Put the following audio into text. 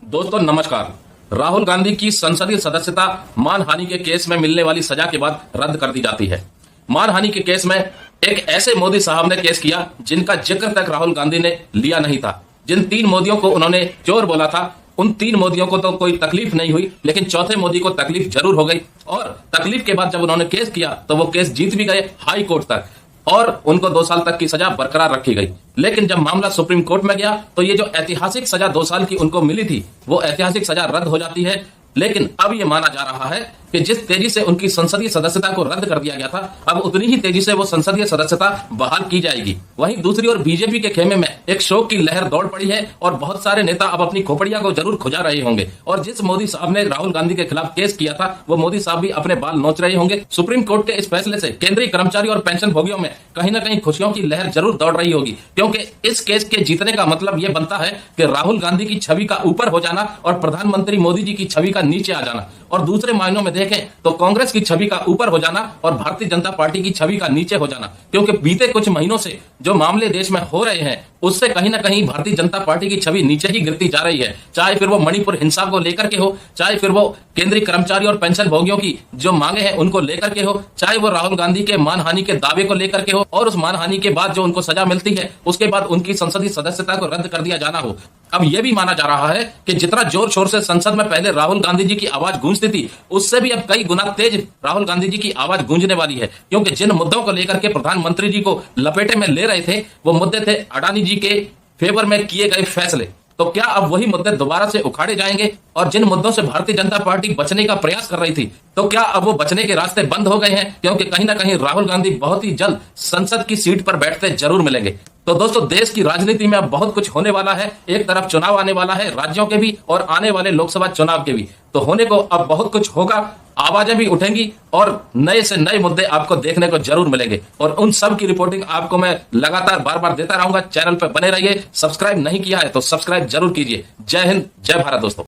दोस्तों नमस्कार। राहुल गांधी की संसदीय सदस्यता मानहानि के केस में मिलने वाली सजा के बाद रद्द कर दी जाती है। मानहानि के केस में एक ऐसे मोदी साहब ने केस किया जिनका जिक्र तक राहुल गांधी ने लिया नहीं था। जिन 3 मोदियों को उन्होंने चोर बोला था, उन 3 मोदियों को तो कोई तकलीफ नहीं हुई, लेकिन चौथे मोदी को तकलीफ जरूर हो गई। और तकलीफ के बाद जब उन्होंने केस किया तो वो केस जीत भी गए हाई कोर्ट तक और उनको 2 साल तक की सजा बरकरार रखी गई। लेकिन जब मामला सुप्रीम कोर्ट में गया तो ये जो ऐतिहासिक सजा 2 साल की उनको मिली थी, वो ऐतिहासिक सजा रद्द हो जाती है। लेकिन अब ये माना जा रहा है कि जिस तेजी से उनकी संसदीय सदस्यता को रद्द कर दिया गया था, अब उतनी ही तेजी से वो संसदीय सदस्यता बहाल की जाएगी। वहीं दूसरी ओर बीजेपी के खेमे में एक शोक की लहर दौड़ पड़ी है और बहुत सारे नेता अब अपनी खोपड़िया को जरूर खुजा रहे होंगे। और जिस मोदी साहब ने राहुल गांधी के खिलाफ केस किया था, वो मोदी साहब भी अपने बाल नोच रहे होंगे। सुप्रीम कोर्ट के इस फैसले से केंद्रीय कर्मचारी और पेंशन भोगियों में कहीं ना कहीं खुशियों की लहर जरूर दौड़ रही होगी, क्योंकि इस केस के जीतने का मतलब यह बनता है कि राहुल गांधी की छवि का ऊपर हो जाना और प्रधानमंत्री मोदी जी की छवि का नीचे आ जाना, और दूसरे मायनों में देखें तो कांग्रेस की छवि का ऊपर हो जाना और भारतीय जनता पार्टी की छवि का नीचे हो जाना। क्योंकि बीते कुछ महीनों से जो मामले देश में हो रहे हैं, उससे कहीं ना कहीं भारतीय जनता पार्टी की छवि नीचे ही गिरती जा रही है। चाहे फिर वो मणिपुर हिंसा को लेकर के हो, चाहे फिर वो केंद्रीय कर्मचारी और पेंशन भोगियों की जो मांगे हैं उनको लेकर के हो, चाहे वो राहुल गांधी के मानहानि के दावे को लेकर के हो, और उस मानहानि के बाद जो उनको सजा मिलती है उसके बाद उनकी संसदीय सदस्यता को रद्द कर दिया जाना हो। अब यह भी माना जा रहा है कि जितना जोर शोर से संसद में पहले राहुल गांधी जी की आवाज गूंजती थी, उससे भी अब कई गुना तेज राहुल गांधी जी की आवाज गूंजने वाली है। क्योंकि जिन मुद्दों को लेकर के प्रधानमंत्री जी को लपेटे में ले रहे थे, वो मुद्दे थे अडानी जी के फेवर में किए गए फैसले। तो क्या अब वही मुद्दे दोबारा से उखाड़े जाएंगे? और जिन मुद्दों से भारतीय जनता पार्टी बचने का प्रयास कर रही थी, तो क्या अब वो बचने के रास्ते बंद हो गए हैं? क्योंकि कहीं ना कहीं राहुल गांधी बहुत ही जल्द संसद की सीट पर बैठते जरूर मिलेंगे। तो दोस्तों, देश की राजनीति में अब बहुत कुछ होने वाला है। एक तरफ चुनाव आने वाला है, राज्यों के भी और आने वाले लोकसभा चुनाव के भी। तो होने को अब बहुत कुछ होगा, आवाजें भी उठेंगी और नए से नए मुद्दे आपको देखने को जरूर मिलेंगे। और उन सब की रिपोर्टिंग आपको मैं लगातार बार बार देता रहूंगा। चैनल पर बने रहिए। सब्सक्राइब नहीं किया है तो सब्सक्राइब जरूर कीजिए। जय हिंद, जय भारत दोस्तों।